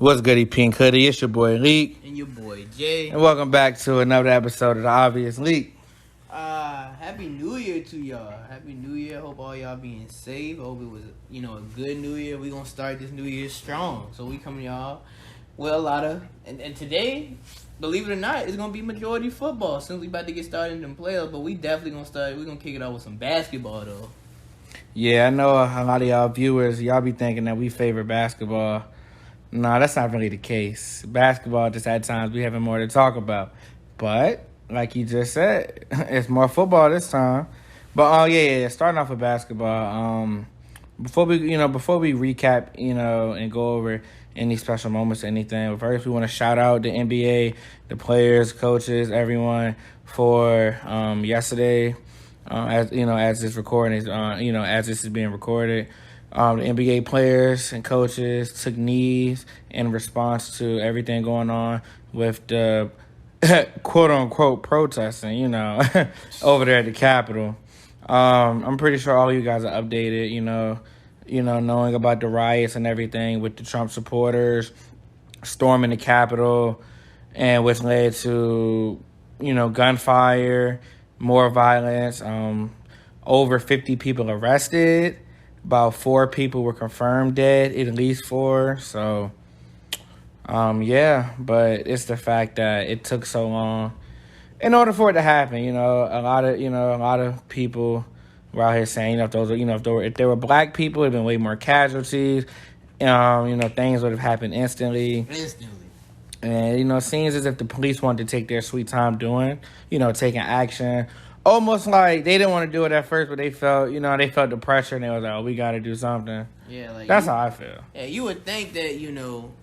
What's goody, Pink Hoodie? It's your boy Leak. And your boy Jay. And welcome back to another episode of The Obvious Leak. Happy New Year to y'all. Happy New Year. Hope all y'all being safe. Hope it was, a good New Year. We gonna start this New Year strong. So we coming y'all with a lot of, and today, believe it or not, it's gonna be majority football since we about to get started in them playoffs. But we definitely gonna start. We gonna kick it off with some basketball though. Yeah, I know a lot of y'all viewers, y'all be thinking that we favor basketball. No, that's not really the case. Basketball, just at times, we having more to talk about. But, like you just said, it's more football this time. But, starting off with basketball, before we recap, and go over any special moments or anything, first we want to shout out the NBA, the players, coaches, everyone for yesterday, as this recording is, as this is being recorded. The NBA players and coaches took knees in response to everything going on with the quote-unquote protesting, over there at the Capitol. I'm pretty sure all you guys are updated, knowing about the riots and everything with the Trump supporters storming the Capitol, and which led to, gunfire, more violence, over 50 people arrested. About 4 people were confirmed dead, at least 4. So, but it's the fact that it took so long in order for it to happen. A lot of people were out here saying, if there were black people, it'd been way more casualties. Things would have happened instantly. And it seems as if the police wanted to take their sweet time taking action. Almost like they didn't want to do it at first, but they felt the pressure, and they was like, "Oh, we got to do something." Yeah, that's how I feel. Yeah, you would think that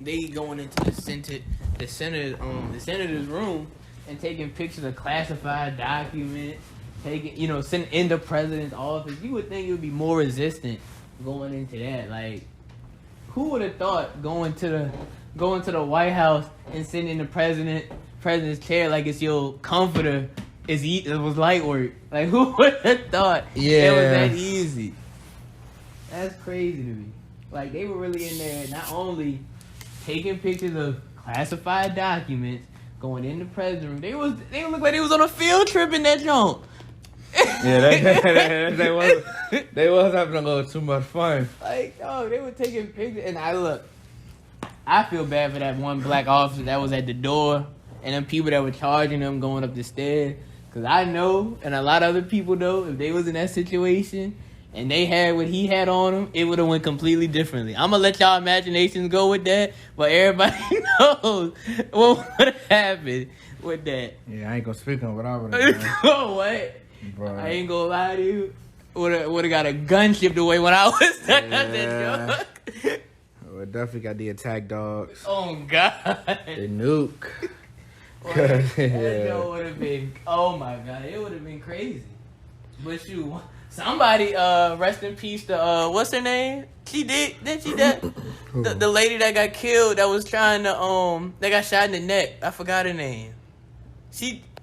they going into the senator's room and taking pictures of classified documents, sending in the president's office. You would think it would be more resistant going into that. Like, who would have thought going to the White House and sitting in the president's chair like it's your comforter? It was light work. Like, who would have thought it was that easy? That's crazy to me. Like, they were really in there not only taking pictures of classified documents, going in the president's room. They looked like they was on a field trip in that joint. Yeah, they was having a little too much fun. Like, they were taking pictures, and I feel bad for that one black officer that was at the door, and them people that were charging them going up the stairs. Because I know, and a lot of other people know, if they was in that situation and they had what he had on them, it would have went completely differently. I'm going to let y'all imaginations go with that, but everybody knows what would have happened with that. Yeah, I ain't going to speak on what I would have done. Oh, what? Bro. I ain't going to lie to you. Would have got a gun shipped away when I was done. Yeah. Well, definitely got the attack dogs. Oh, God. The nuke. That would have been, oh my God, it would have been crazy. But somebody, rest in peace to, what's her name? Didn't she that? The lady that got killed, that was trying to, that got shot in the neck. I forgot her name.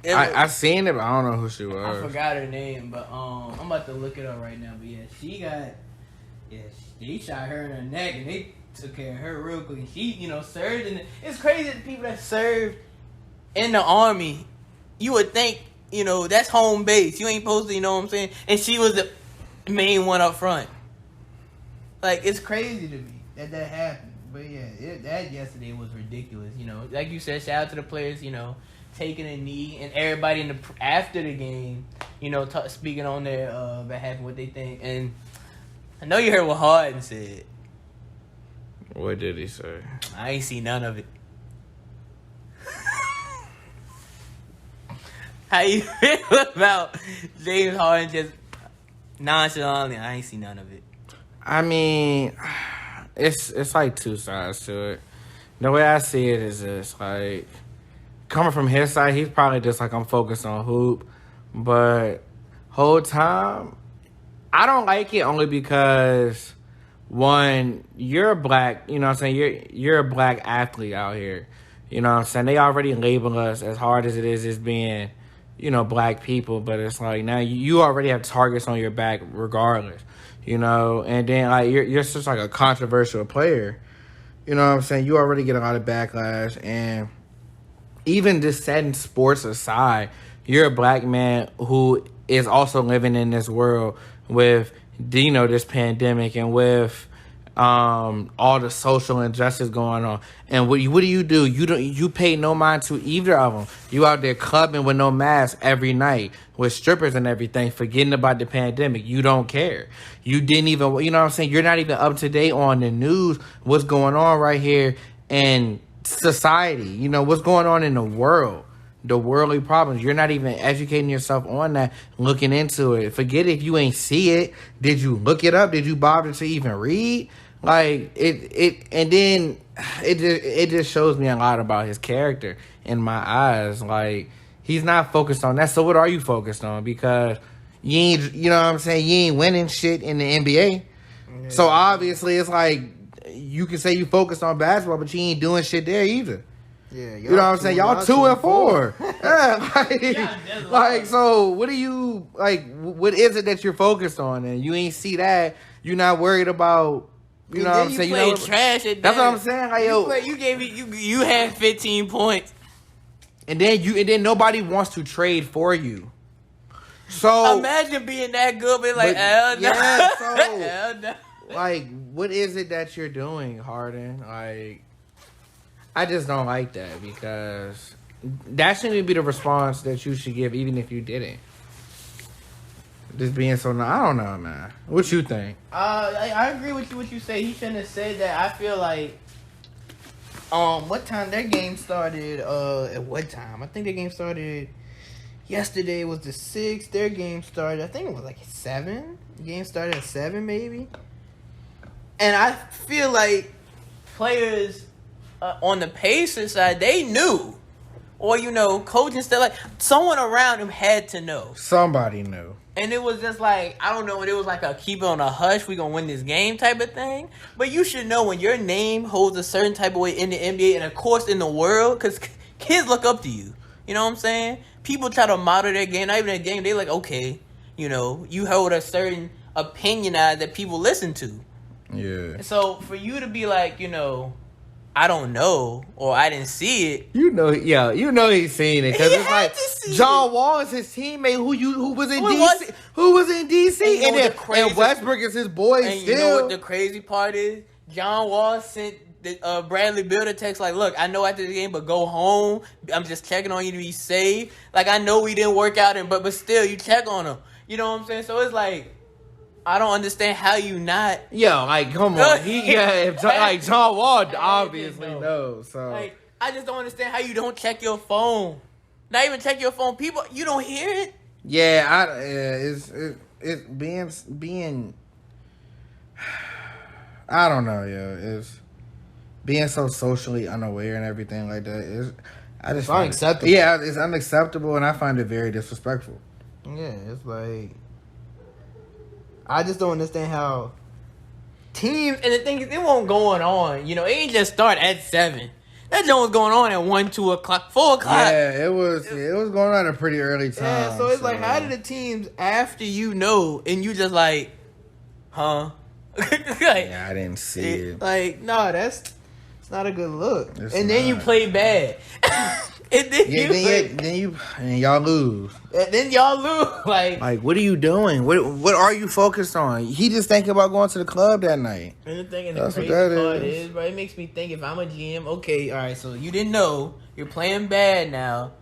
I seen it, but I don't know who she was. I forgot her name, but, I'm about to look it up right now. But they shot her in her neck, and they took care of her real quick. She, served it's crazy that the people that served in the army, you would think, that's home base. You ain't supposed to, you know what I'm saying? And she was the main one up front. Like, it's crazy to me that happened. But yeah, that yesterday was ridiculous. Like you said, shout out to the players, taking a knee, and everybody after the game, speaking on their behalf of what they think. And I know you heard what Harden said. What did he say? I ain't see none of it. How you feel about James Harden just nonchalantly? I ain't see none of it. I mean, it's like two sides to it. The way I see it is this, like, coming from his side, he's probably just like, I'm focused on hoop. But whole time, I don't like it only because, one, you're black, you know what I'm saying? You're a black athlete out here. You know what I'm saying? They already label us as hard as it is as being, black people, but it's like now you already have targets on your back regardless, and then like you're just like a controversial player, You know what I'm saying? You already get a lot of backlash, and even just setting sports aside, you're a black man who is also living in this world with, this pandemic and with all the social injustice going on. And what do? You pay no mind to either of them. You out there clubbing with no mask every night with strippers and everything, forgetting about the pandemic. You don't care. You didn't even, you know what I'm saying? You're not even up to date on the news, what's going on right here in society. What's going on in the world. The worldly problems. You're not even educating yourself on that, looking into it. Forget if you ain't see it. Did you look it up? Did you bother to even read? Like and then it just shows me a lot about his character in my eyes. Like, he's not focused on that. So what are you focused on? Because you ain't, you know what I'm saying? You ain't winning shit in the NBA. Yeah. So obviously it's like you can say you focused on basketball, but you ain't doing shit there either. Yeah, you know what I'm saying? Y'all 2-4. Yeah, so what do you what is it that you're focused on? And you ain't see that. You're not worried about. You know what I'm saying? You trash at that. That's what I'm saying. Like, you had 15 points, and then nobody wants to trade for you. So imagine being that good, but like, like, what is it that you're doing, Harden? Like, I just don't like that, because that shouldn't be the response that you should give, even if you didn't. Just being so, I don't know, man. What you think? I agree with you. What you say? He shouldn't have said that. I feel like, what time their game started? At what time? I think their game started yesterday. Was the 6th. Their game started, I think it was like 7. The game started at 7, maybe. And I feel like players on the Pacers side, they knew, or coaching stuff, like someone around him had to know. Somebody knew. And it was just like, I don't know, it was like a keep it on a hush, we gonna win this game type of thing. But you should know when your name holds a certain type of weight in the NBA and of course in the world, because kids look up to you. You know what I'm saying? People try to model their game, not even their game, they like, okay, you hold a certain opinion out that people listen to. Yeah. So for you to be like, I don't know, or I didn't see it. He's seen it, because it's like John Wall is his teteammate who was in DC, who was in DC, and Westbrook is his boy. And still, you know what the crazy part is? John Wall sent Bradley Beal a text like, "Look, I know after the game, but go home. I'm just checking on you to be safe. Like, I know we didn't work out, but still, you check on him. You know what I'm saying? So it's like, I don't understand how you not. Come on. John Wall obviously knows. So like, I just don't understand how you don't check your phone. Not even check your phone. People, you don't hear it. Yeah, it's being. I don't know. Yeah, it's being so socially unaware and everything like that. It's unacceptable. Yeah, it's unacceptable, and I find it very disrespectful. Yeah, it's like, I just don't understand how teams, and the thing is, it won't going on. It ain't just start at 7. That joint was going on at 1, 2 o'clock, 4 o'clock. Yeah, it was going on at a pretty early time. Yeah, so it's like, how did the teams, after and you just like, huh? I didn't see it. Like, no, it's not a good look. Then you play bad. And y'all lose. And then y'all lose. Like, what are you doing? What are you focused on? He just thinking about going to the club that night. And the thing, and the crazy part is, bro, it makes me think, if I'm a GM, okay, all right, so you didn't know, you're playing bad now,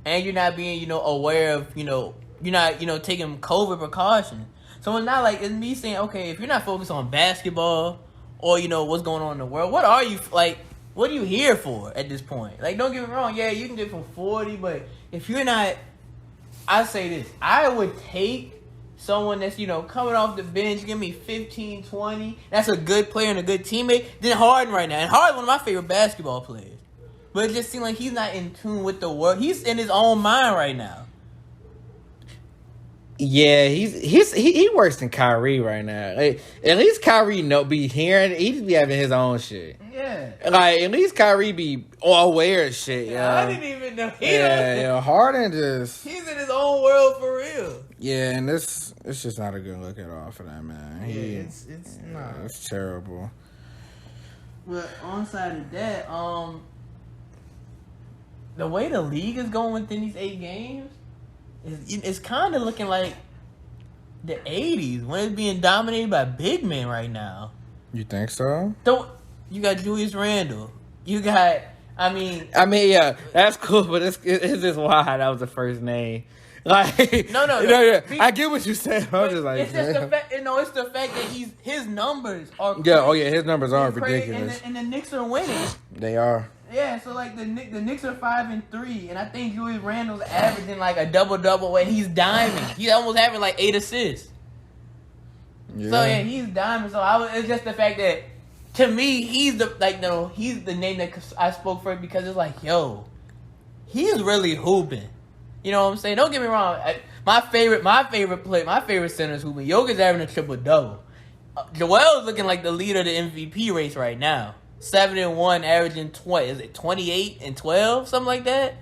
and you're not being, aware of, you're not, taking COVID precautions. So it's not like, it's me saying, okay, if you're not focused on basketball or, what's going on in the world, what are you, like, what are you here for at this point? Like, don't get me wrong, yeah, you can get from 40, but if you're not, I say this, I would take someone that's, coming off the bench, give me 15, 20, that's a good player and a good teammate, than Harden right now. And Harden, one of my favorite basketball players. But it just seems like he's not in tune with the world. He's in his own mind right now. Yeah, he worse than Kyrie right now. Like, at least Kyrie be hearing. He just be having his own shit. Yeah. Like, at least Kyrie be aware of shit. Yeah, I didn't even Yeah, know. Harden just. He's in his own world for real. Yeah, and it's just not a good look at all for that man. It's not. It's terrible. But on side of that, the way the league is going within these 8 games, it's kind of looking like the 80s when it's being dominated by big men right now. You think so? You got Julius Randle. You got, I mean, yeah, that's cool, but it's just wild that was the first name. Like, no. I get what you said. I'm just like, it's just the fact, it's the fact that his numbers are crazy. Yeah, his numbers are ridiculous. And the Knicks are winning. They are. Yeah, so like the Knicks are 5-3, and I think Julius Randle's averaging like a double and he's diming. He's almost having like 8 assists. Yeah. So yeah, he's diming. So it's just the fact that to me he's the name that I spoke for because it's like, yo, he's really hooping. You know what I'm saying? Don't get me wrong. My favorite center is hooping. Jokic's having a triple-double. Joel's looking like the leader of the MVP race right now. 7-1, averaging 28 and 12, something like that.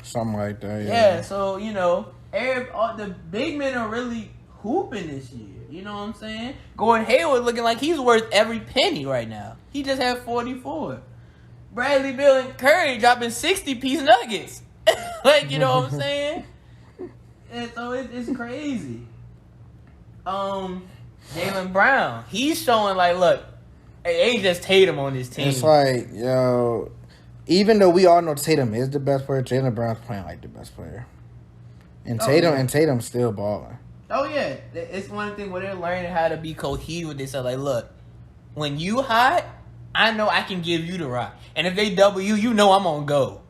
Something like that. Yeah. So the big men are really hooping this year. You know what I'm saying? Gordon Hayward looking like he's worth every penny right now. He just had 44. Bradley Beal and Curry dropping 60-piece nuggets. Like, you know what I'm saying? And so it's crazy. Jaylen Brown, he's showing like, look, it ain't just Tatum on this team. It's like, yo, even though we all know Tatum is the best player, Jaylen Brown's playing like the best player. And Tatum's still balling. Oh yeah, it's one thing where they're learning how to be cohesive with themselves. Like, look, when you hot, I know I can give you the rock, and if they double you, you know I'm gonna go.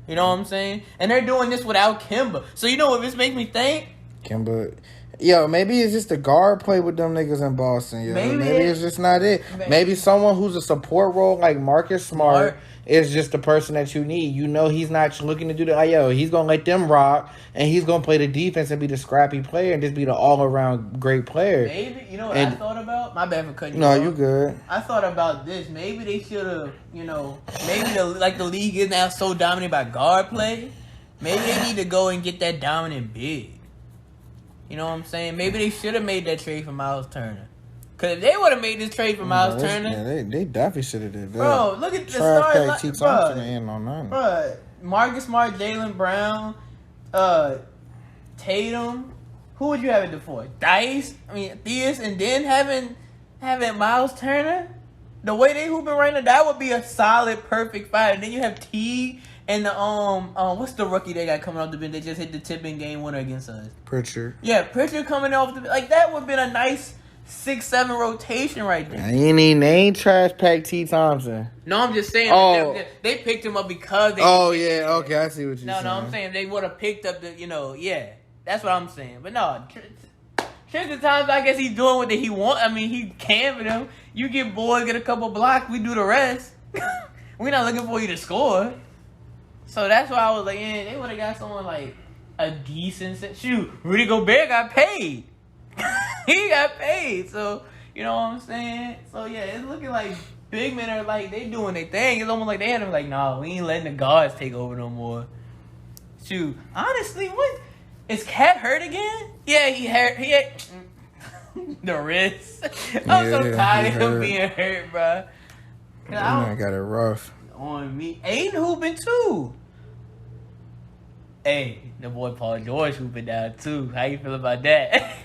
You know what I'm saying? And they're doing this without Kemba. So you know what this makes me think? Kemba. Yo, maybe it's just the guard play with them niggas in Boston. Yo. Maybe it's just not it. Maybe someone who's a support role like Marcus Smart is just the person that you need. You know he's not looking to do that. Like, yo, he's going to let them rock, and he's going to play the defense and be the scrappy player and just be the all-around great player. Maybe. You know what I thought about? My bad for cutting you off. No, you good. I thought about this. Maybe they should have, maybe the league is now so dominated by guard play. Maybe they need to go and get that dominant big. You know what I'm saying? Maybe they should have made that trade for Miles Turner. Because if they would have made this trade for Miles Turner... Yeah, they definitely should have did that. Bro, look at the start line. Bro, Marcus Smart, Jaylen Brown, Tatum. Who would you have it before? Theus, and then having Miles Turner? The way they hooping right now, that would be a solid, perfect fight. And then you have T and the what's the rookie they got coming off the bench? They just hit the tipping game winner against us. Pritchard. Yeah, Pritchard coming off the like that would have been a nice 6-7 rotation right there. They ain't trash pack T Thompson. No, I'm just saying they picked him up because they. Oh yeah, okay, I see what you're saying. No, I'm saying they would have picked up the that's what I'm saying. But no, Tristan Thompson, I guess he's doing what he wants. I mean, he can for them. You get bored, get a couple blocks, we do the rest. We're not looking for you to score. So that's why I was like, they would have got someone like a decent shoot. Rudy Gobert got paid. He got paid. So, you know what I'm saying? So, yeah, it's looking like big men are like, they doing their thing. It's almost like they had them like, nah, we ain't letting the guards take over no more. Shoot. Honestly, what? Is Cat hurt again? Yeah, he hurt. He had the wrist. I'm so tired of him being hurt, bro. I got it rough. On me. Aiden hooping too. Hey, the boy Paul George hooping down too. How you feel about that?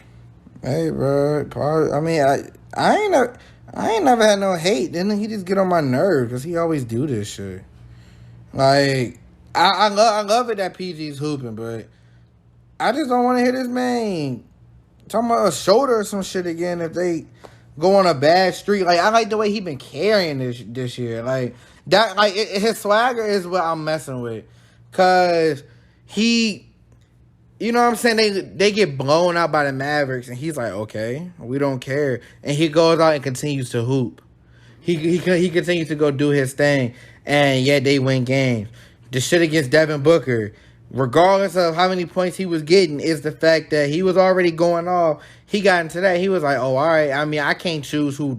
Hey, bro. Paul, I mean, I ain't never had no hate. Didn't he just get on my nerves because he always do this shit? Like, I love it that PG's hooping, but I just don't want to hear this man talking about a shoulder or some shit again if they go on a bad streak. Like, I like the way he been carrying this year. Like, that, like, his swagger is what I'm messing with. Because he, you know what I'm saying? They get blown out by the Mavericks, and he's like, okay, we don't care. And he goes out and continues to hoop. He continues to go do his thing, and yet they win games. The shit against Devin Booker, regardless of how many points he was getting, is the fact that he was already going off. He got into that. He was like, oh, all right. I mean, I can't choose who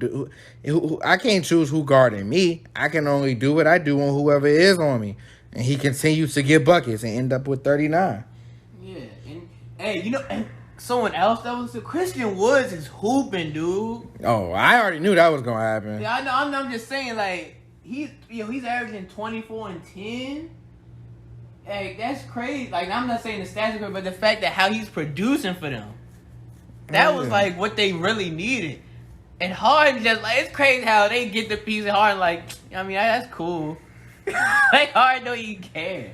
guarding me. I can only do what I do on whoever is on me. And he continues to get buckets and end up with 39. Yeah. And, hey, someone else that was Christian Woods is hooping, dude. Oh, I already knew that was gonna happen. Yeah, I know. I'm just saying, like he's averaging 24 and 10. Like that's crazy. Like I'm not saying the stats are good, but the fact that how he's producing for them, that was like what they really needed. And Harden just like it's crazy how they get the piece of Harden. Like I mean that's cool. Like Harden don't even care.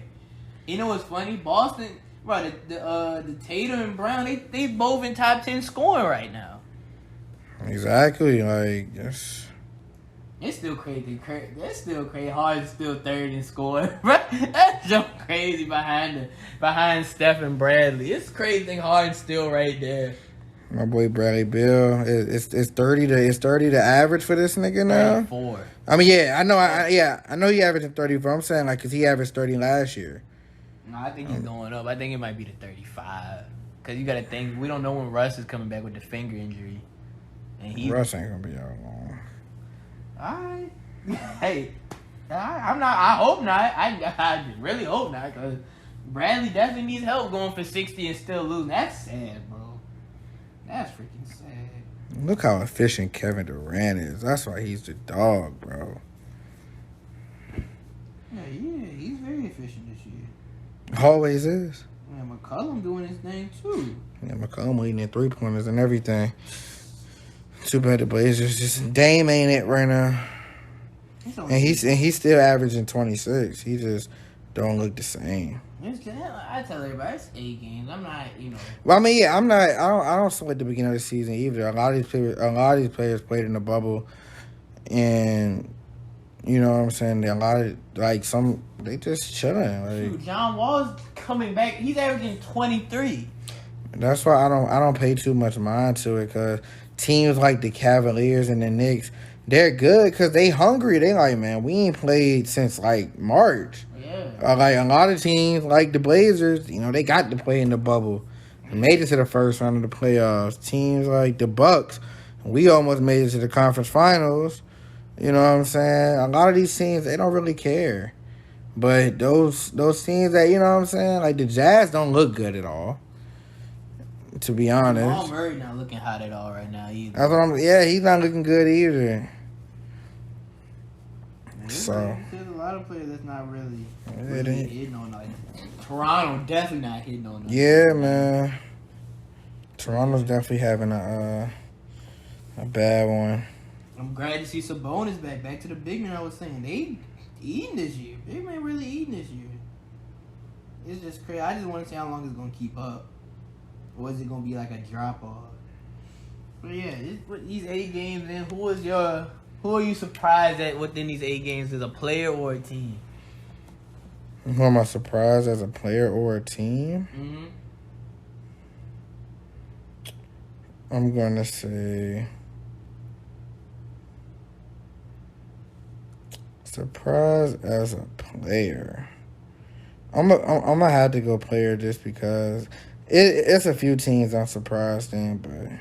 You know what's funny? Boston. Bro, the Tatum and Brown, they both in top 10 scoring right now. Exactly, like yes. It's still crazy. That's still crazy. Harden's still third in scoring. That's so crazy behind Steph and Bradley. It's crazy thing Harden's still right there. My boy Bradley Beal. It's 30 the average for this nigga now. 34. I mean, yeah, I know. I know he averaging 34. I'm saying like because he averaged 30 last year. No, I think he's going up. I think it might be the 35. Because you got to think, we don't know when Russ is coming back with the finger injury. And Russ ain't going to be out long. All right. Hey, I'm not. I hope not. I really hope not. Because Bradley definitely needs help going for 60 and still losing. That's sad, bro. That's freaking sad. Look how efficient Kevin Durant is. That's why he's the dog, bro. Yeah, he's very efficient this year. Always is. Yeah, McCollum doing his thing too. Yeah, McCollum leading in 3-pointers and everything. Too bad the Blazers just Dame ain't it right now. And he's still averaging 26. He just don't look the same. I tell everybody it's 8 games. I'm not, Well, I mean, yeah, I'm not. I don't saw at the beginning of the season either. A lot of these players played in the bubble, and you know what I'm saying. A lot of they just chilling. Like, shoot, John Wall's coming back. He's averaging 23. That's why I don't pay too much mind to it because teams like the Cavaliers and the Knicks, they're good because they hungry. They like, man, we ain't played since like March. Yeah. Like a lot of teams like the Blazers, they got to play in the bubble and made it to the first round of the playoffs. Teams like the Bucks, we almost made it to the conference finals. You know what I'm saying? A lot of these teams, they don't really care. But those teams that, you know what I'm saying, like the Jazz don't look good at all. To be honest. Jamal Murray not looking hot at all right now either. That's what he's not looking good either. So there's a lot of players that's not really hitting on like Toronto definitely not hitting on them. Yeah, man. Toronto's definitely having a bad one. I'm glad to see Sabonis back. Back to the big man I was saying. They eating this year. Big man really eating this year. It's just crazy. I just want to see how long it's going to keep up. Or is it going to be like a drop-off? But yeah, these 8 games in, who are you surprised at within these 8 games? Is a player or a team? Who am I surprised as a player or a team? Mm-hmm. I'm going to say surprised as a player. I'm gonna have to go player just because it's a few teams I'm surprised in, but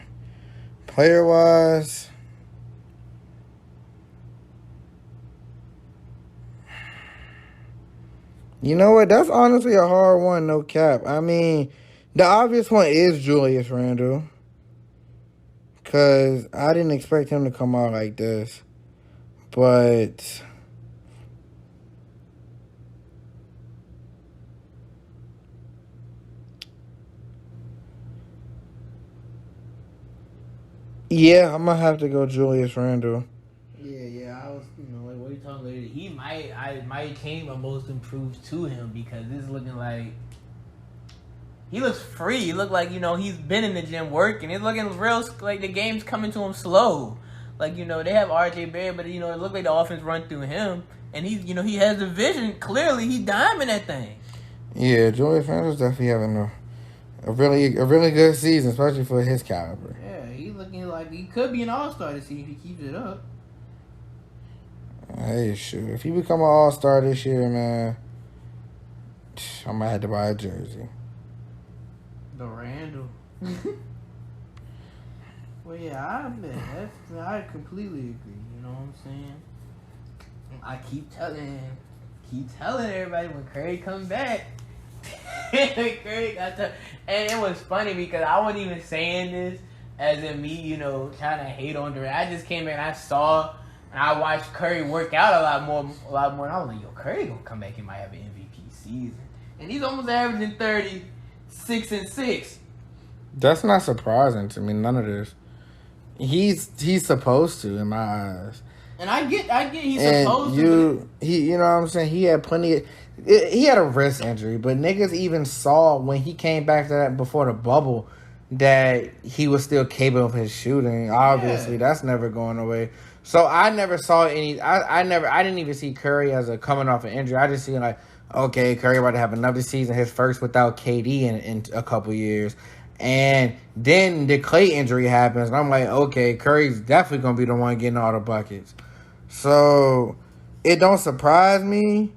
player wise, you know what? That's honestly a hard one, no cap. I mean, the obvious one is Julius Randle, because I didn't expect him to come out like this, but yeah, I'm gonna have to go Julius Randle. Yeah, I was, like what are you talking about? I might came a most improved to him because it's looking like he looks free. He look like, he's been in the gym working. It's looking real like the game's coming to him slow. Like, they have RJ Barrett, but it looked like the offense run through him. And he's, he has the vision. Clearly, he diming that thing. Yeah, Julius Randle's definitely having a really good season, especially for his caliber. Yeah, he's looking like he could be an all-star this season if he keeps it up. Hey, shoot. If he become an all-star this year, man, I might have to buy a jersey. The Randall. Well, yeah, I completely agree. You know what I'm saying? I keep telling everybody when Curry comes back, Curry got to, and it was funny because I wasn't even saying this as in me, trying to hate on Durant. I just came in and I saw and I watched Curry work out a lot more. And I was like, yo, Curry gonna come back and might have an MVP season. And he's almost averaging 36 and 6. That's not surprising to me. None of this. He's supposed to, in my eyes. And I get he's and supposed to. You know what I'm saying? He had he had a wrist injury, but niggas even saw when he came back to that before the bubble that he was still capable of his shooting. Obviously, that's never going away. So I never saw any. I didn't even see Curry as a coming off an injury. I just see like, okay, Curry about to have another season, his first without KD in a couple years. And then the Clay injury happens, and I'm like, okay, Curry's definitely going to be the one getting all the buckets. So it don't surprise me.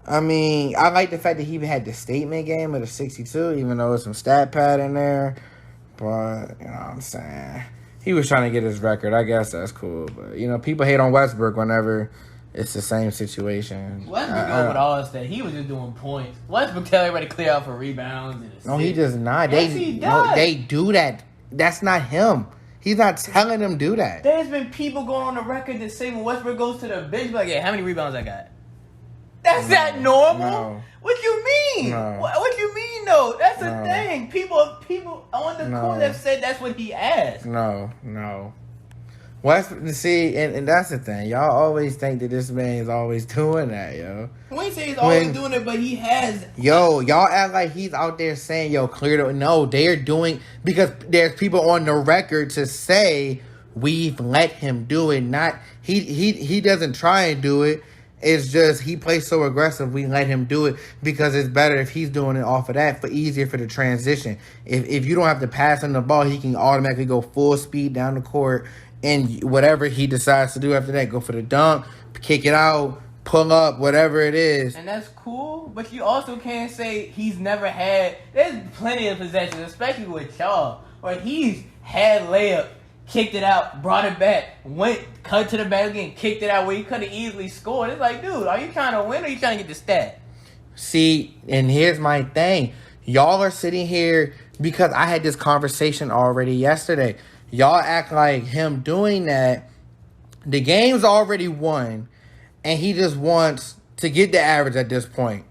I mean, I like the fact that he even had the statement game of the 62, even though there's some stat pad in there. But, you know what I'm saying? He was trying to get his record. I guess that's cool. But, people hate on Westbrook whenever it's the same situation. Westbrook with all that. He was just doing points. Westbrook tell everybody to clear out for rebounds. No, he does not. Yes, he does. No, they do that. That's not him. He's not telling them do that. There's been people going on the record that say when Westbrook goes to the bench, like, yeah, how many rebounds I got? That's not normal. No. What you mean? No. What you mean, though? That's the thing. People on the court have said that's what he asked. No. See, and that's the thing. Y'all always think that this man is always doing that, yo. We ain't say he's always doing it, but he has. Yo, y'all act like he's out there saying, yo, clear the... No, they're doing... Because there's people on the record to say we've let him do it. Not... He doesn't try and do it. It's just he plays so aggressive, we let him do it because it's better if he's doing it off of that for easier for the transition. If you don't have to pass him the ball, he can automatically go full speed down the court and whatever he decides to do after that, go for the dunk, kick it out, pull up, whatever it is. And that's cool, but you also can't say he's never had... There's plenty of possessions, especially with y'all, where he's had layup, kicked it out, brought it back, cut to the back again, kicked it out where he could have easily scored. It's like, dude, are you trying to win or are you trying to get the stat? See, and here's my thing. Y'all are sitting here because I had this conversation already yesterday. Y'all act like him doing that, the game's already won, and he just wants to get the average at this point.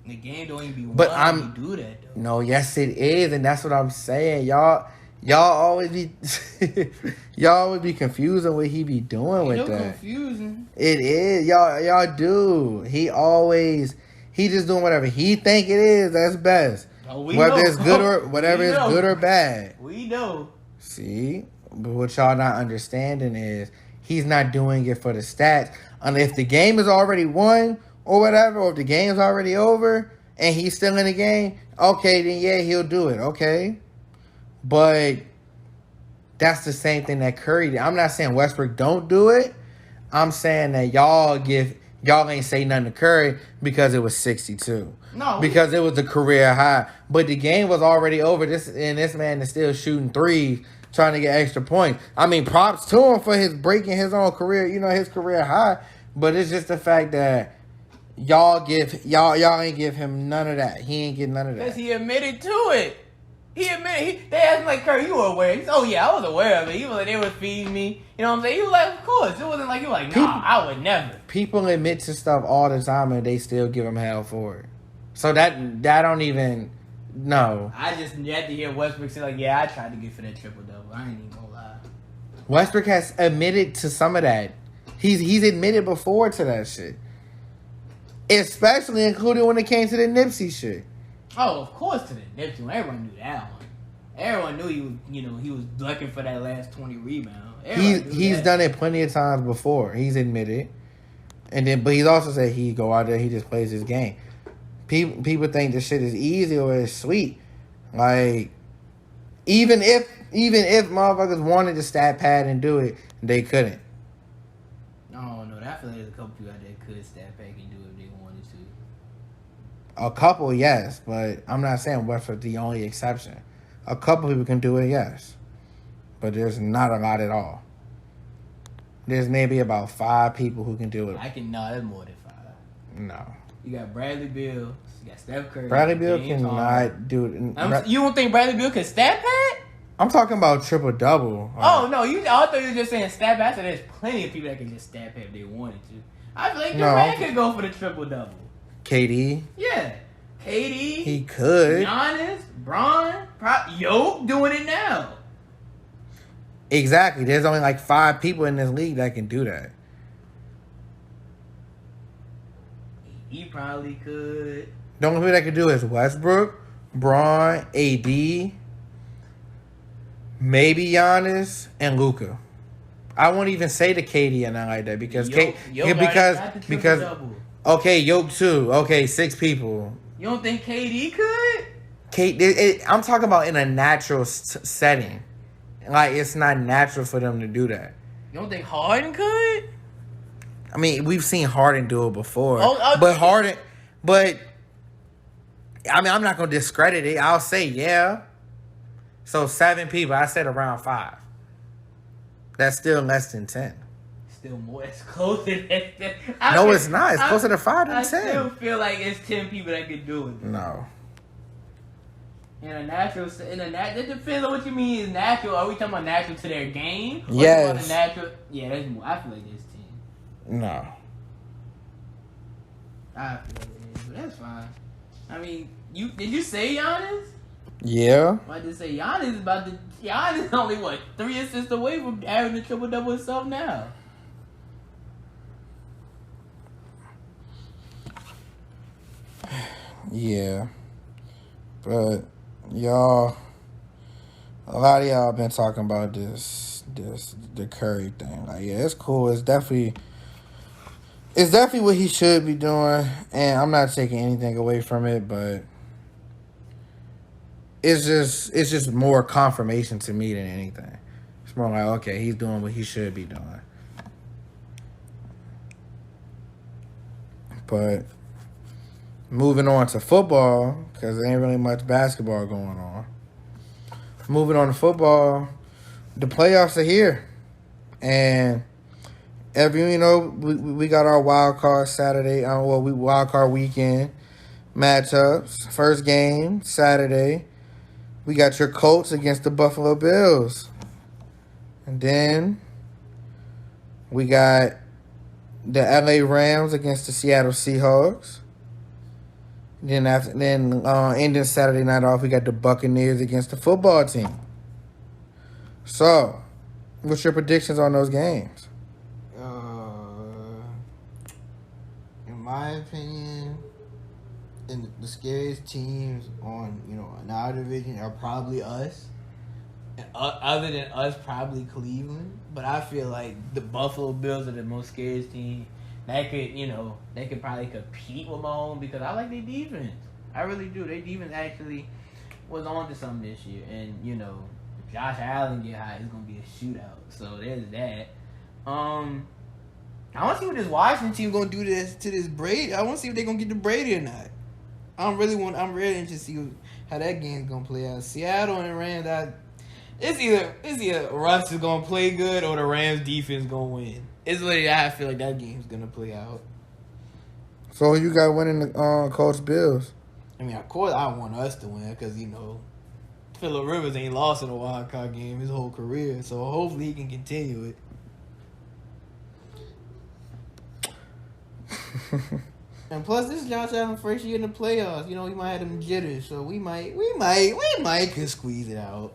The game don't even be but won when you do that, though. No, yes it is, and that's what I'm saying. Y'all always be y'all always be confusing what he be doing with that. Confusing. It is. Y'all do. He just doing whatever he think it is, that's best. Oh, whether it's good or whatever is good or bad. We know. See? But what y'all not understanding is he's not doing it for the stats. And if the game is already won or whatever, or if the game's already over and he's still in the game, okay, then yeah, he'll do it. Okay. But that's the same thing that Curry did. I'm not saying Westbrook don't do it. I'm saying that y'all ain't say nothing to Curry because it was 62. No. Because it was the career high. But the game was already over. This man is still shooting threes, trying to get extra points. I mean, props to him for his breaking his own career, his career high. But it's just the fact that y'all ain't give him none of that. He ain't get none of that. Because he admitted to it. They asked him like, Curry, you were aware? He said, oh yeah, I was aware of it. He was like, they would feed me. You know what I'm saying? He was like, of course. It wasn't like, you were like, nah, I would never. People admit to stuff all the time and they still give him hell for it. So that don't even, no. I just had to hear Westbrook say like, yeah, I tried to get for that triple-double. I ain't even gonna lie. Westbrook has admitted to some of that. He's admitted before to that shit. Especially including when it came to the Nipsey shit. Oh, of course to the Nipsey one. Everyone knew that one. Everyone knew he was looking for that last 20 rebound. He's done it plenty of times before. He's admitted. But he's also said he go out there, he just plays his game. People think this shit is easy or it's sweet. Like, even if motherfuckers wanted to stat pad and do it, they couldn't. No, I feel like there's a couple people out there could stat pad and do it if they wanted to. A couple, yes, but I'm not saying Westbrook's the only exception. A couple people can do it, yes. But there's not a lot at all. There's maybe about 5 people who can do it. No, there's more than 5. No. You got Bradley Beal. You got Steph Curry. Bradley Beal James Harden. cannot do it. You don't think Bradley Beal can stat pad? I'm talking about triple double. Oh no, I thought you were just saying stat pad. So there's plenty of people that can just stat pad if they wanted to. I feel like Durant could go for the triple double. KD. Yeah, KD. He could. Giannis, Bron, Yoke doing it now. Exactly. There's only like 5 people in this league that can do that. He probably could. The only people that can do is Westbrook, Braun, AD, maybe Giannis, and Luka. I won't even say the KD and not like that because okay, Yoke too. Okay, 6 people. You don't think KD could? I'm talking about in a natural setting. Like, it's not natural for them to do that. You don't think Harden could? I mean, we've seen Harden do it before. But I mean, I'm not going to discredit it. I'll say, yeah. So, 7 people. I said around 5. That's still less than 10. Still more. It's closer than 10. No, it's not. It's closer to 5 than 10. I still feel like it's 10 people that could do it. No. It depends on what you mean is natural. Are we talking about natural to their game? Yes. Natural? Yeah, that's more. I feel like there's 10. No. I feel like it is, but that's fine. I mean, did you say Giannis? Yeah. I just say Giannis is only 3 assists away from having the triple double himself now. Yeah. But y'all, a lot of y'all been talking about the Curry thing. Like, yeah, it's cool. It's definitely what he should be doing, and I'm not taking anything away from it, but it's just more confirmation to me than anything. It's more like, okay, he's doing what he should be doing. But moving on to football, because there ain't really much basketball going on. Moving on to football, the playoffs are here. And we got our wild card Saturday, wild card weekend matchups. First game, Saturday. We got your Colts against the Buffalo Bills. And then we got the LA Rams against the Seattle Seahawks. Then ending Saturday night off, we got the Buccaneers against the football team. So, what's your predictions on those games? In my opinion, the scariest teams in our division are probably us. Other than us, probably Cleveland. But I feel like the Buffalo Bills are the most scariest team. They could probably compete with Mahomes because I like their defense. I really do. Their defense actually was on to something this year. And, if Josh Allen get hot, it's going to be a shootout. So there's that. I want to see what this Washington team going to do to this Brady. I want to see if they're going to get the Brady or not. I'm really interested to see how that game's going to play out. Seattle and Rams, it's either Russ is going to play good or the Rams defense going to win. It's literally how I feel like that game's going to play out. So you got winning the Colts Bills? I mean, of course I want us to win because, Phillip Rivers ain't lost in a wild card game his whole career. So hopefully he can continue it. And plus, this is Josh Allen's first year in the playoffs. He might have them jitters, so we might could squeeze it out.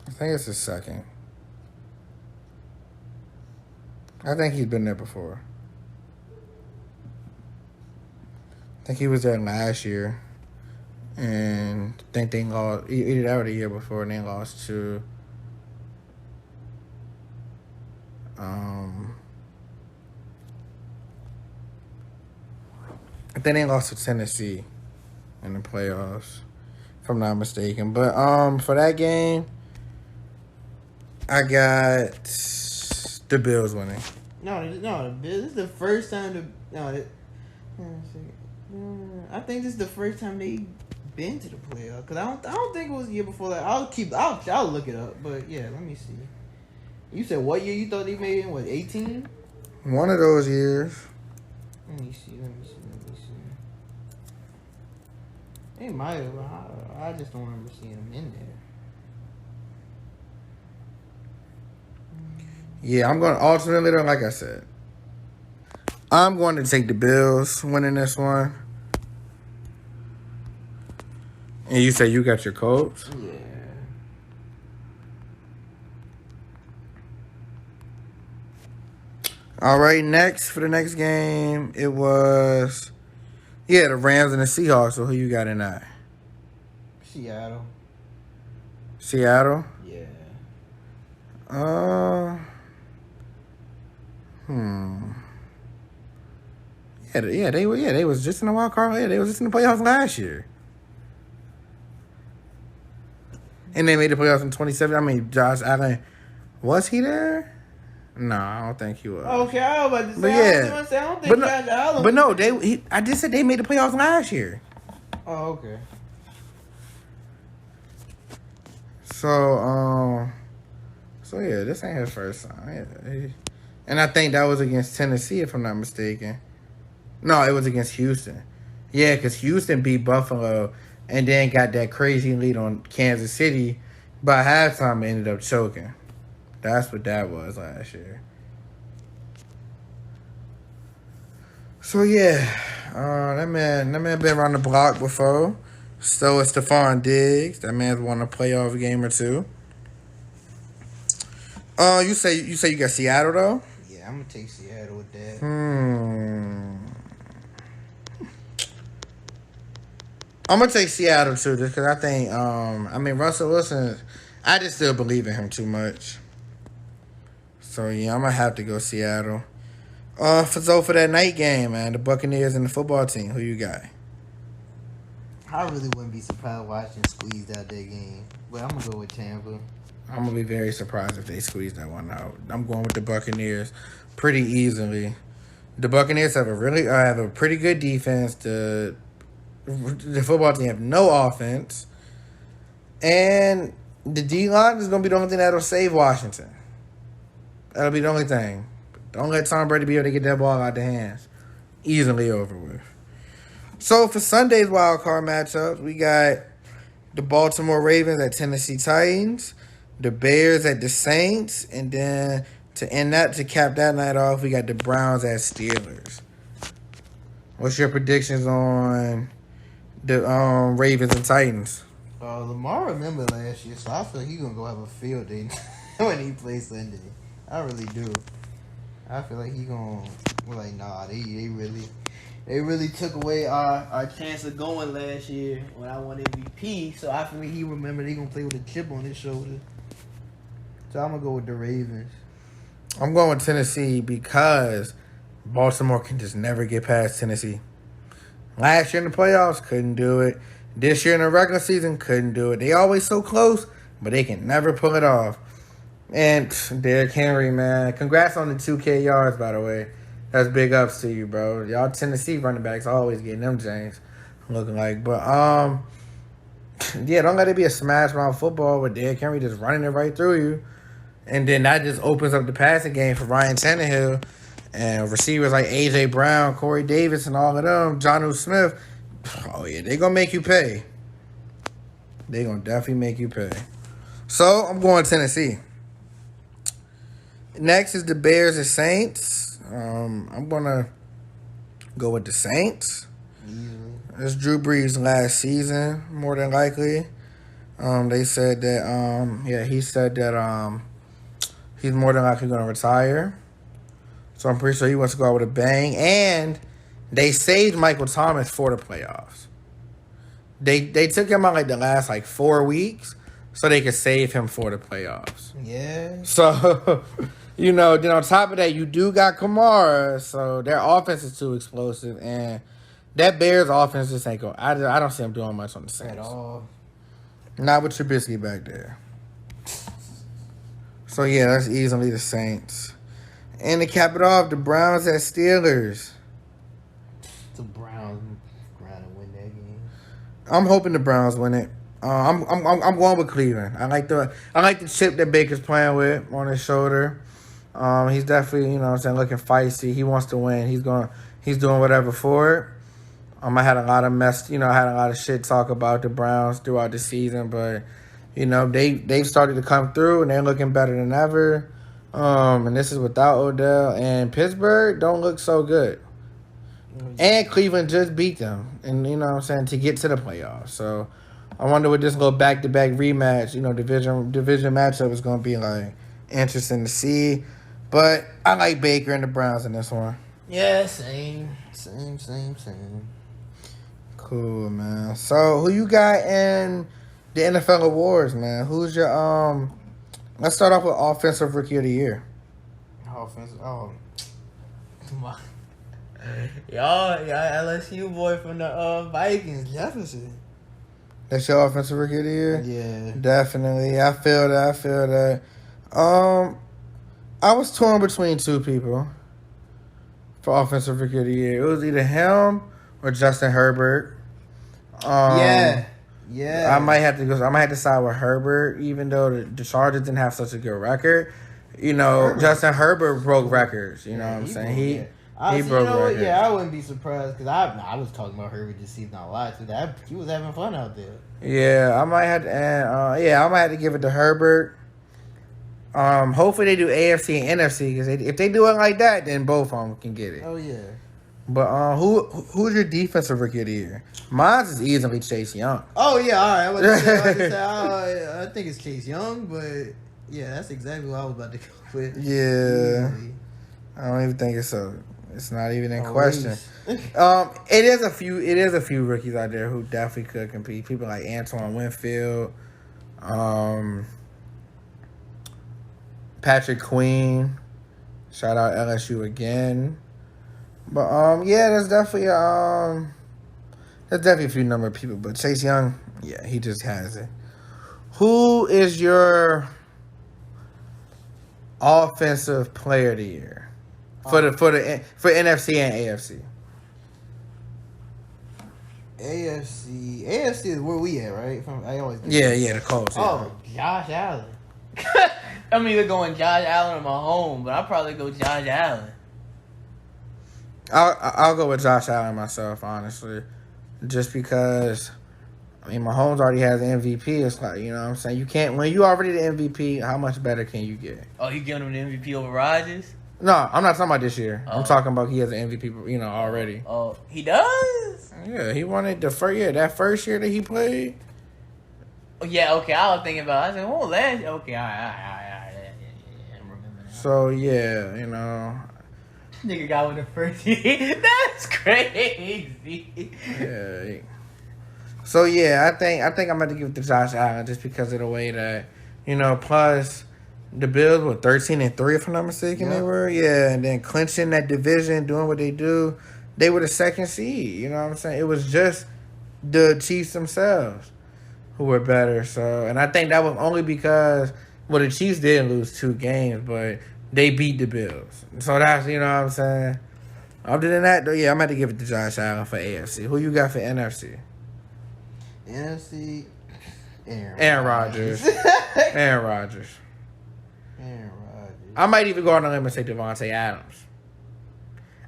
I think it's his second. I think he's been there before. I think he was there last year. And I think they lost either that or the year before, and they lost to I think they lost to Tennessee in the playoffs, if I'm not mistaken. But for that game, I got the Bills winning. No, the Bills. This is the first time I think this is the first time they been to the playoffs. Cause I don't think it was the year before that. I'll look it up. But yeah, let me see. You said what year you thought they made it? What, 18? One of those years. Let me see. They might have. I just don't remember seeing him in there. Yeah, I'm going to alternately, though, like I said, I'm going to take the Bills winning this one. And you say you got your Colts? Yeah. All right, next, for the next game, it was, the Rams and the Seahawks. So who you got in that? Seattle. Seattle? Yeah. They was just in the wild card. Yeah, they was just in the playoffs last year. And they made the playoffs in 2017. I mean, Josh Allen, was he there? No, I don't think he was. Okay, I was about to say. But I don't think Josh Allen. But no, I just said they made the playoffs last year. Oh, okay. So yeah, this ain't his first time. And I think that was against Tennessee, if I'm not mistaken. No, it was against Houston. Yeah, because Houston beat Buffalo and then got that crazy lead on Kansas City. By halftime, it ended up choking. That's what that was last year. So yeah, that man been around the block before. So is Stephon Diggs. That man's won a playoff game or two. You say you got Seattle though? Yeah, I'm gonna take Seattle with that. I'm gonna take Seattle too, just because I think Russell Wilson, I just still believe in him too much. So yeah, I'm gonna have to go Seattle. For that night game, man, the Buccaneers and the football team, who you got? I really wouldn't be surprised watching squeezed out that game, but I'm gonna go with Tampa. I'm gonna be very surprised if they squeeze that one out. I'm going with the Buccaneers pretty easily. The Buccaneers have a pretty good defense. The football team have no offense, and the D-line is gonna be the only thing that'll save Washington. That'll be the only thing. Don't let Tom Brady be able to get that ball out the hands. Easily over with. So for Sunday's wild card matchups, we got the Baltimore Ravens at Tennessee Titans, the Bears at the Saints, and then to cap that night off, we got the Browns at Steelers. What's your predictions on the Ravens and Titans? Lamar remember last year, so I feel like he's gonna go have a field day when he plays Sunday. I really do. I feel like they really took away our chance of going last year when I won MVP. So I feel like he remembered he gonna play with a chip on his shoulder. So I'm gonna go with the Ravens. I'm going with Tennessee because Baltimore can just never get past Tennessee. Last year in the playoffs, couldn't do it. This year in the regular season, couldn't do it. They always so close, but they can never pull it off. And Derrick Henry, man, congrats on the 2K yards, by the way. That's big ups to you, bro. Y'all Tennessee running backs always getting them James looking like. But, don't let it be a smash around football with Derrick Henry just running it right through you. And then that just opens up the passing game for Ryan Tannehill and receivers like A.J. Brown, Corey Davis, and all of them, Jonnu Smith. Oh, yeah, they going to make you pay. They going to definitely make you pay. So, I'm going Tennessee. Next is the Bears and Saints. I'm going to go with the Saints. It's Drew Brees' last season, more than likely. They said that, he said that he's more than likely going to retire. So I'm pretty sure he wants to go out with a bang. And they saved Michael Thomas for the playoffs. They took him out like the last 4 weeks so they could save him for the playoffs. Yeah. So, then on top of that, you do got Kamara. So their offense is too explosive. And that Bears offense just ain't going. I don't see them doing much on the Saints. At all. Not with Trubisky back there. So, yeah, that's easily the Saints. And to cap it off, the Browns at Steelers. The Browns trying to win that game. I'm hoping the Browns win it. I'm going with Cleveland. I like the chip that Baker's playing with on his shoulder. He's definitely, looking feisty. He wants to win. He's doing whatever for it. I had a lot of I had a lot of shit talk about the Browns throughout the season, but they've started to come through and they're looking better than ever. And this is without Odell, and Pittsburgh don't look so good. And Cleveland just beat them, and you know what I'm saying, to get to the playoffs. So I wonder what this little back-to-back rematch, division matchup is going to be like. Interesting to see. But I like Baker and the Browns in this one. Yeah, same. Cool, man. So who you got in the NFL awards, man? Who's your let's start off with Offensive Rookie of the Year. Offensive. Oh, my. Y'all LSU boy from the Vikings, Jefferson. That's your Offensive Rookie of the Year? Yeah. Definitely. I feel that. I was torn between two people for Offensive Rookie of the Year. It was either him or Justin Herbert. Yeah. I might have to side with Herbert, even though the Chargers didn't have such a good record. Justin Herbert broke records. You know what I'm saying? He broke records. Yeah, I wouldn't be surprised because I was talking about Herbert this season a lot too. He was having fun out there. Yeah, I might have to give it to Herbert. Hopefully they do AFC and NFC because if they do it like that, then both of them can get it. Oh yeah. But who's your Defensive Rookie of the Year? Mine is easily Chase Young. Oh yeah, all right. I think it's Chase Young, but yeah, that's exactly what I was about to go with. Yeah, easily. I don't even think it's not even in question. It is a few rookies out there who definitely could compete. People like Antoine Winfield, Patrick Queen. Shout out LSU again. But there's definitely a few number of people. But Chase Young, yeah, he just has it. Who is your Offensive Player of the Year for NFC and AFC? AFC is where we at, right? The Colts. Yeah. Oh, Josh Allen. I'm either going Josh Allen or Mahomes, but I'll probably go Josh Allen. I'll go with Josh Allen myself, honestly, just because. I mean, Mahomes already has the MVP. It's like, you know what I'm saying? You can't, when you already the MVP, how much better can you get? Oh, you giving him the MVP over Rodgers? No, I'm not talking about this year. I'm talking about he has an MVP, already. Oh, he does? Yeah, he won it that first year that he played. Oh, yeah, okay, I was thinking about it. I said, last year. Okay, all right. I remember now. So, yeah, Nigga got with the first year. That's crazy. Yeah. So yeah, I think I'm going to give it to Josh Allen just because of the way that plus the Bills were 13-3 if I'm not mistaken. They were, and then clinching that division, doing what they do, they were the second seed. You know what I'm saying? It was just the Chiefs themselves who were better. So, and I think that was only because the Chiefs did lose 2 games, but they beat the Bills. So that's, you know what I'm saying? Other than that, though, yeah, I'm going to give it to Josh Allen for AFC. Who you got for NFC? NFC, Aaron Rodgers. Aaron Rodgers. I might even go on a limb and say Devontae Adams.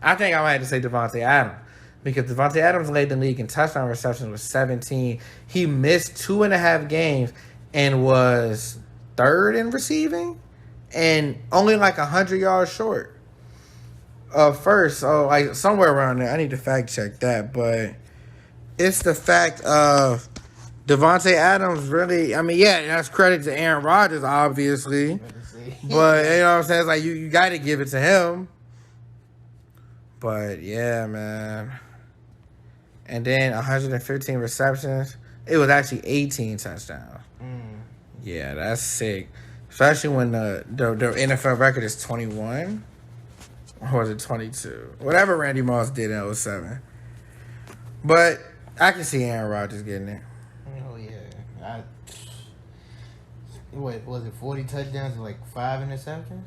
I think I might have to say Devontae Adams because Devontae Adams led the league in touchdown receptions with 17. He missed 2.5 games and was 3rd in receiving and only like 100 yards short of first. So like somewhere around there. I need to fact check that, but it's the fact of Devontae Adams really, that's credit to Aaron Rodgers, obviously. But, you know what I'm saying? It's like, you got to give it to him. But, yeah, man. And then 115 receptions. It was actually 18 touchdowns. Yeah, that's sick. Especially when the NFL record is 21. Or was it 22? Whatever Randy Moss did in 2007. But I can see Aaron Rodgers getting it. Oh, yeah. What was it, 40 touchdowns and like 5 interceptions?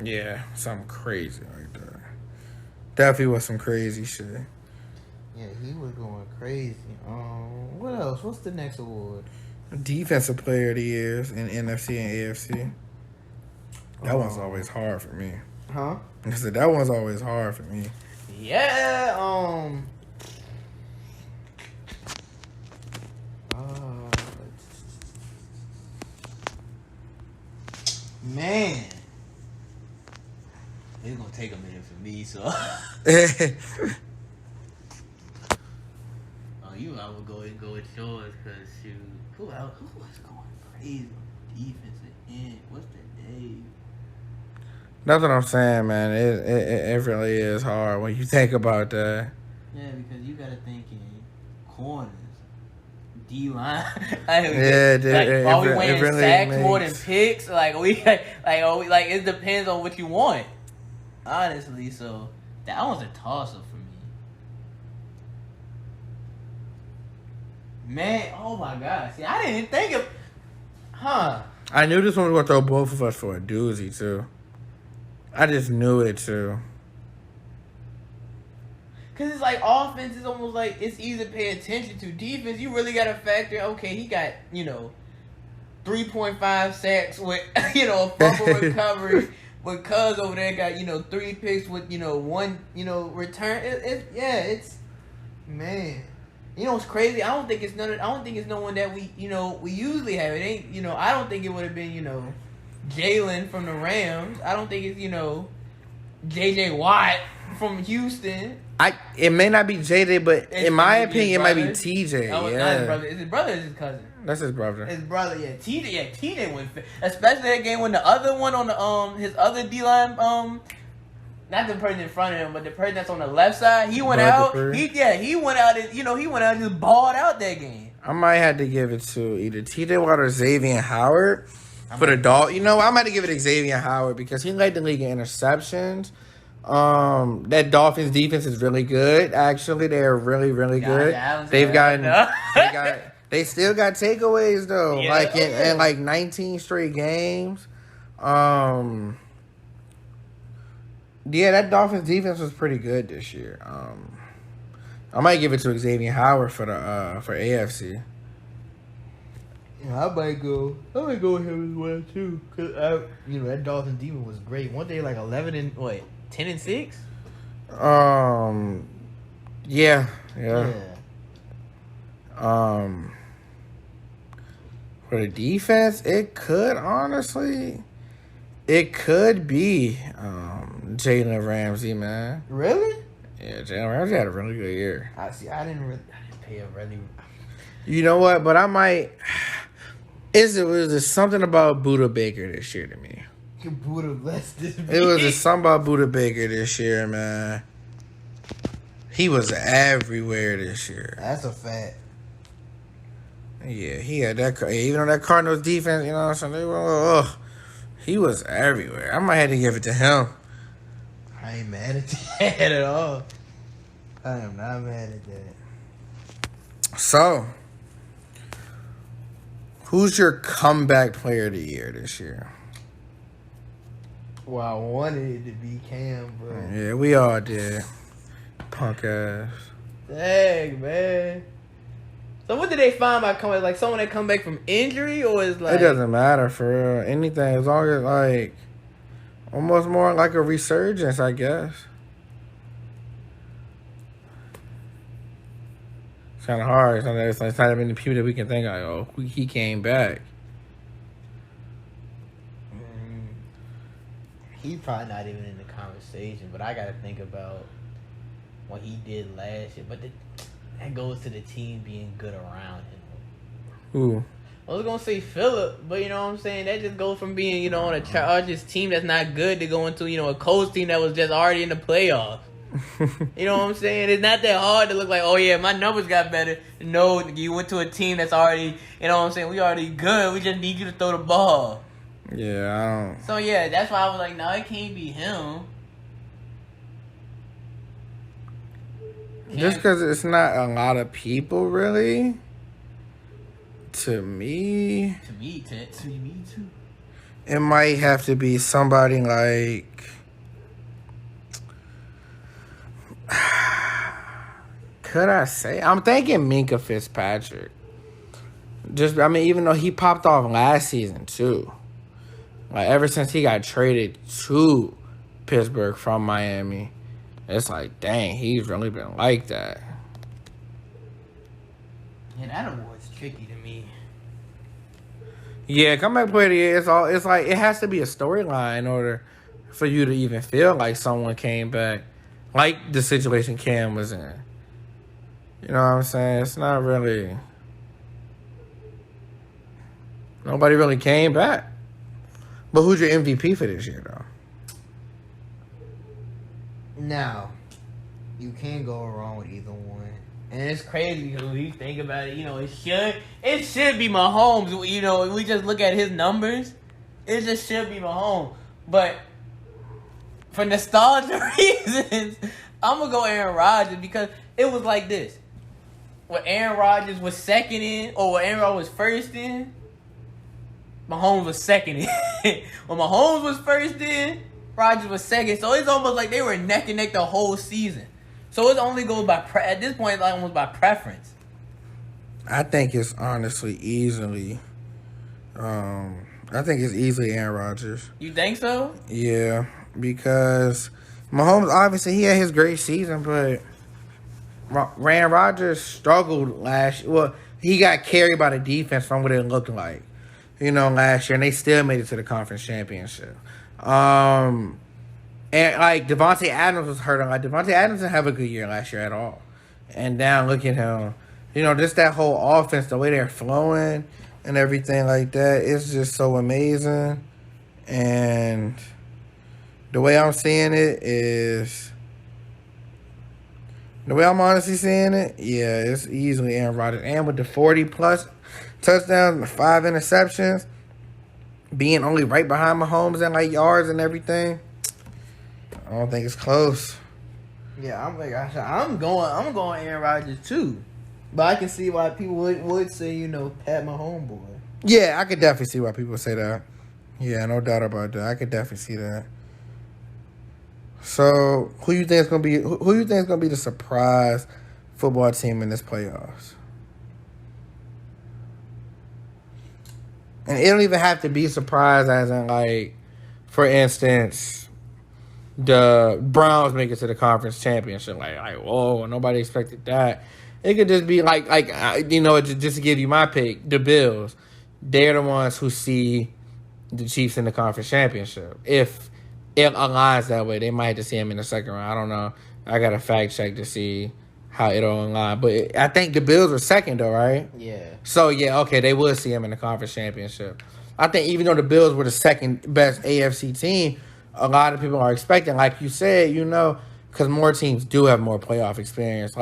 Yeah, something crazy like that. Definitely was some crazy shit. Yeah, he was going crazy. What else? What's the next award? Defensive Player of the Year in NFC and AFC. That one's always hard for me. Huh? I said that one's always hard for me. Yeah, so. I would go with yours because shoot, who was going crazy on defensive end? What's the name? That's what I'm saying, man. It really is hard when you think about that. Yeah, because you gotta think in corners, D line. Are we winning really sacks more than picks? Like it depends on what you want. Honestly, so that one's a toss up for me. Man, oh my God. See, I didn't even think of... I knew this one was going to throw both of us for a doozy, too. I just knew it, too. Because it's like offense is almost like it's easy to pay attention to. Defense, you really got to factor, okay, he got, 3.5 sacks with, a fumble recovery. But Cuz over there got, 3 picks with, 1, return. It's... Man... You know what's crazy? I don't think it's no one that we usually have. It ain't, I don't think it would have been, Jalen from the Rams. I don't think it's, JJ Watt from Houston. It may not be JJ, but in my opinion, it might be TJ. No, it's not his brother. Is his brother or his cousin? That's his brother. His brother, yeah. TJ went fit. Especially that game when the other one on the his other D line not the person in front of him, but the person that's on the left side, he went out. He went out and he went out and just balled out that game. I might have to give it to either TJ Watt or Xavier Howard for the dog. I might have to give it to Xavier Howard because he led the league in interceptions. That Dolphins defense is really good. Actually, they're really, really good. They still got takeaways though, in like 19 straight games. Yeah, that Dolphins defense was pretty good this year. I might give it to Xavier Howard for AFC. Yeah, I might go with him as well too. Cause that Dolphins defense was great. Weren't they like 10-6? Yeah. For the defense, it could be Jalen Ramsey, man. Really? Yeah, Jalen Ramsey had a really good year. I didn't pay a really. You know what? But I might. Was there something about Buda Baker this year to me? Buda blessed this. It was just something about Buda Baker this year, man. He was everywhere this year. That's a fact. Yeah, he had that. Even on that Cardinals defense, you know what I'm saying? He was everywhere. I might have to give it to him. I ain't mad at that at all. I am not mad at that. So, who's your comeback player of the year this year? Well, I wanted it to be Cam, but... Yeah, we all did. Punk ass. Dang, man. So what did they find by coming? Like someone that come back from injury, or is like... It doesn't matter for real. Anything, as long as like... Almost more like a resurgence, I guess. It's kind of hard. It's not that many people that we can think of. He came back. He's probably not even in the conversation, but I got to think about what he did last year. But that goes to the team being good around him. Who? I was going to say Phillip, but you know what I'm saying? That just goes from being, on a Chargers team that's not good to going to, a Colts team that was just already in the playoffs. You know what I'm saying? It's not that hard to look like, oh, yeah, my numbers got better. No, you went to a team that's already, you know what I'm saying? We already good. We just need you to throw the ball. Yeah, I don't... So, yeah, that's why I was like, no, it can't be him. Just because it's not a lot of people, really. To me too. It might have to be somebody like... Could I say? I'm thinking Minkah Fitzpatrick. Even though he popped off last season, too. Like, ever since he got traded to Pittsburgh from Miami, it's like, dang, he's really been like that. Yeah, that award's tricky to me. Yeah, comeback player of the year, it's like, it has to be a storyline in order for you to even feel like someone came back. like the situation Cam was in. You know what I'm saying? It's not really. Nobody really came back. But who's your MVP for this year, though? Now, you can't go wrong with either one. And it's crazy because when you think about it, it should be Mahomes. If we just look at his numbers, it just should be Mahomes. But for nostalgia reasons, I'm going to go Aaron Rodgers because it was like this. When Aaron Rodgers was second in, or when Aaron Rodgers was first in, Mahomes was second in. When Mahomes was first in, Rodgers was second. So it's almost like they were neck and neck the whole season. So it only goes by at this point, it's like almost by preference. I think it's honestly easily. I think it's easily Aaron Rodgers. You think so? Yeah, because Mahomes obviously he had his great season, but Aaron Rodgers struggled last. Well, he got carried by the defense from what it looked like, last year, and they still made it to the conference championship. And, Devontae Adams was hurt. Devontae Adams didn't have a good year last year at all. And now look at him. Just that whole offense, the way they're flowing and everything like that, it's just so amazing. And the way I'm seeing it is... The way I'm honestly seeing it, yeah, it's easily Aaron Rodgers. And with the 40-plus touchdowns and 5 interceptions, being only right behind Mahomes and, yards and everything... I don't think it's close. Yeah, I'm going Aaron Rodgers too, but I can see why people would say Pat Mahomes boy. Yeah, I could definitely see why people say that. Yeah, no doubt about that. I could definitely see that. So, who you think is gonna be the surprise football team in this playoffs? And it don't even have to be surprise, as in for instance. The Browns make it to the conference championship. Whoa, nobody expected that. It could just be just to give you my pick, the Bills. They're the ones who see the Chiefs in the conference championship. If it aligns that way, they might have to see them in the second round. I don't know. I got to fact check to see how it'll align. But I think the Bills are second, though, right? Yeah. So, yeah, okay, they will see them in the conference championship. I think even though the Bills were the second best AFC team, a lot of people are expecting, like you said, because more teams do have more playoff experience.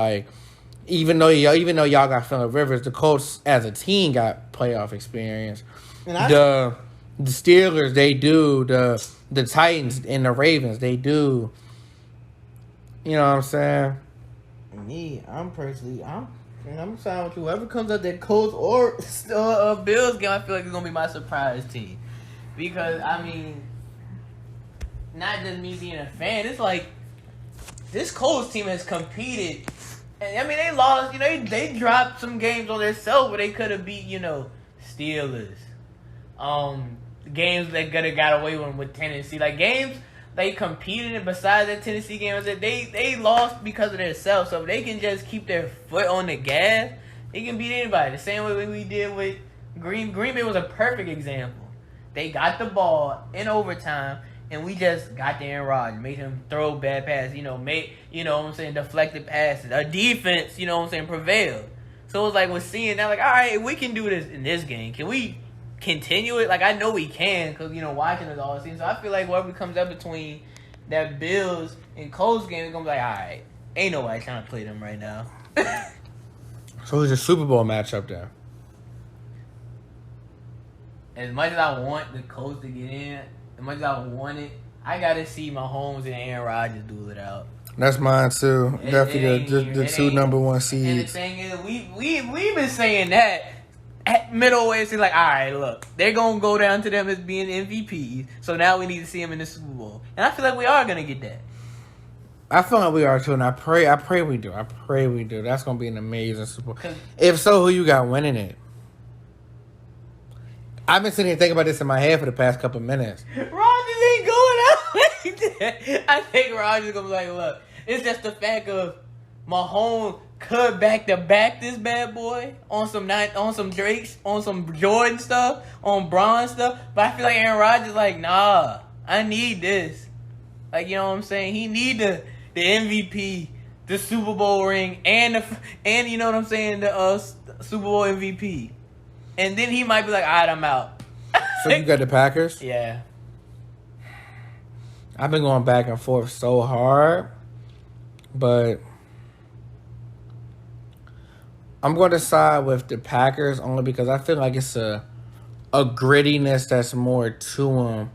Even though y'all got Phillip Rivers, the Colts as a team got playoff experience. The Steelers, they do. The Titans and the Ravens, they do. You know what I'm saying? I'm signing with whoever comes out that Colts or Bills game. I feel like it's gonna be my surprise team because not just me being a fan. It's like this Colts team has competed. And, they lost. They dropped some games on themselves where they could have beat, Steelers. Games they could have got away with Tennessee. Games they competed in besides that Tennessee game. They lost because of themselves. So if they can just keep their foot on the gas, they can beat anybody. The same way we did with Green Bay was a perfect example. They got the ball in overtime. And we just got to Aaron Rodgers, made him throw bad passes, deflected passes. Our defense, prevailed. So it was we're seeing that, all right, we can do this in this game. Can we continue it? I know we can because, watching us all season. So I feel like whatever comes up between that Bills and Colts game is going to be all right, ain't nobody trying to play them right now. So who's your Super Bowl matchup there? As much as I want the Colts to get in, as much as I want it, I gotta see Mahomes and Aaron Rodgers duel it out. That's mine too. Definitely the two number one seeds. And the thing is, we've been saying that at middle way. It's all right, look, they're gonna go down to them as being MVPs. So now we need to see them in the Super Bowl, and I feel like we are gonna get that. I feel like we are too, and I pray we do. I pray we do. That's gonna be an amazing Super Bowl. If so, who you got winning it? I've been sitting here thinking about this in my head for the past couple of minutes. Rodgers ain't going out like that. I think Rodgers is going to be look, it's just the fact of Mahomes could back-to-back this bad boy on some Drakes, on some Jordan stuff, on Braun stuff. But I feel like Aaron Rodgers nah, I need this. You know what I'm saying? He need to the MVP, the Super Bowl ring, and you know what I'm saying, the Super Bowl MVP, and then he might be like, all right, I'm out. So you got the Packers? Yeah. I've been going back and forth so hard, but I'm going to side with the Packers only because I feel like it's a grittiness that's more to them.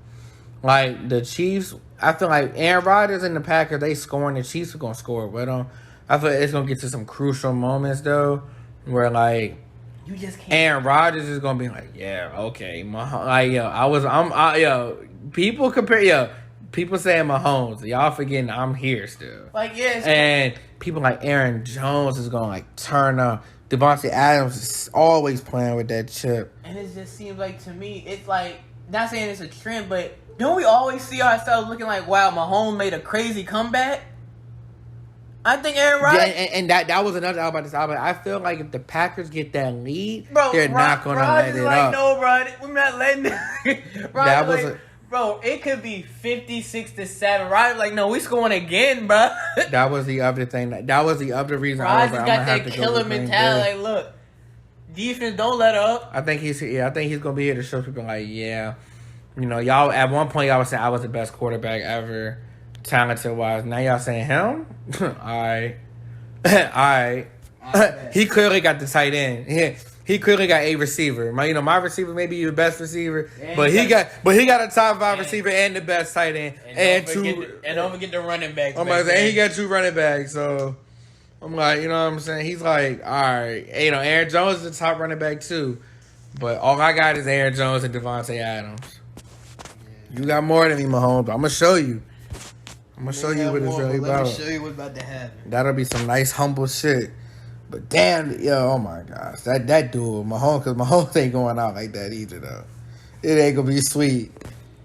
Like the Chiefs, I feel like Aaron Rodgers and the Packers, they scoring. The Chiefs are going to score with them. I feel like it's going to get to some crucial moments though, where like you just can't. Aaron Rodgers is going to be like, yeah, okay, people compare, people saying Mahomes, y'all forgetting I'm here still. Like, yes. And people like Aaron Jones is going to like turn up. Devontae Adams is always playing with that chip. And it just seems like, to me, it's like, not saying it's a trend, but don't we always see ourselves looking like, wow, Mahomes made a crazy comeback? I think Aaron Rodgers... Yeah, and that was another thing about this album. I feel like if the Packers get that lead, bro, they're not going to let it up. No, bro, we're not letting it. That was bro, it could be 56-7. Rodgers like, no, we scoring again, bro. That was the other thing. That was the other reason. Rodgers I was like, got that killer mentality. Like, look, defense, don't let up. I think he's gonna be here to show people like, yeah, you know, y'all at one point y'all was saying I was the best quarterback ever, talented wise. Now y'all saying him? All right. He clearly got the tight end. He clearly got a receiver. My receiver may be the best receiver, but he got a top 5 receiver and the best tight end and don't forget the running backs. And he got 2 running backs. So I'm like, you know what I'm saying? He's like, all right, you know, Aaron Jones is the top running back too, but all I got is Aaron Jones and Devontae Adams. You got more than me, Mahomes. I'm gonna show you. I'm gonna show you what it's really about. Let me show you what's about to happen. That'll be some nice humble shit. But damn, yo, oh my gosh, that duel, Mahomes, because Mahomes ain't going out like that either, though. It ain't gonna be sweet.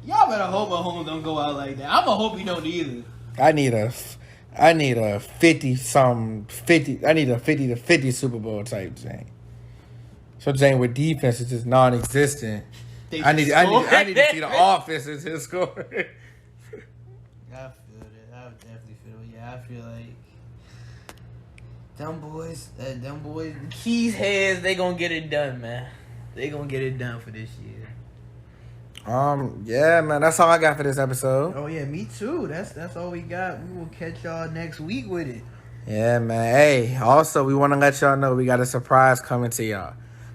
Y'all better hope Mahomes don't go out like that. I'ma hope he don't either. I need a 50 to 50 Super Bowl type thing. So Jane with defense is just non-existent. I need to see the offenses his score. I feel it. I definitely feel it. Yeah, I feel like them boys, Keys heads, they gonna get it done, man. They gonna get it done for this year. Yeah, man, that's all I got for this episode. Oh yeah, me too. That's all we got. We will catch y'all next week with it. Yeah, man. Hey, also we want to let y'all know we got a surprise coming to y'all.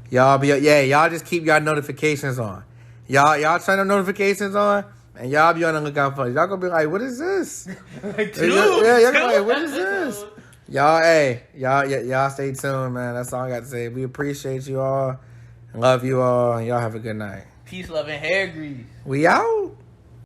Y'all just keep y'all notifications on. Y'all turn the notifications on, and y'all be on the lookout for it. Y'all gonna be like, what is this? Y'all gonna be like, what is this? Y'all stay tuned, man. That's all I got to say. We appreciate you all. Love you all. And y'all have a good night. Peace, love, and hair grease. We out.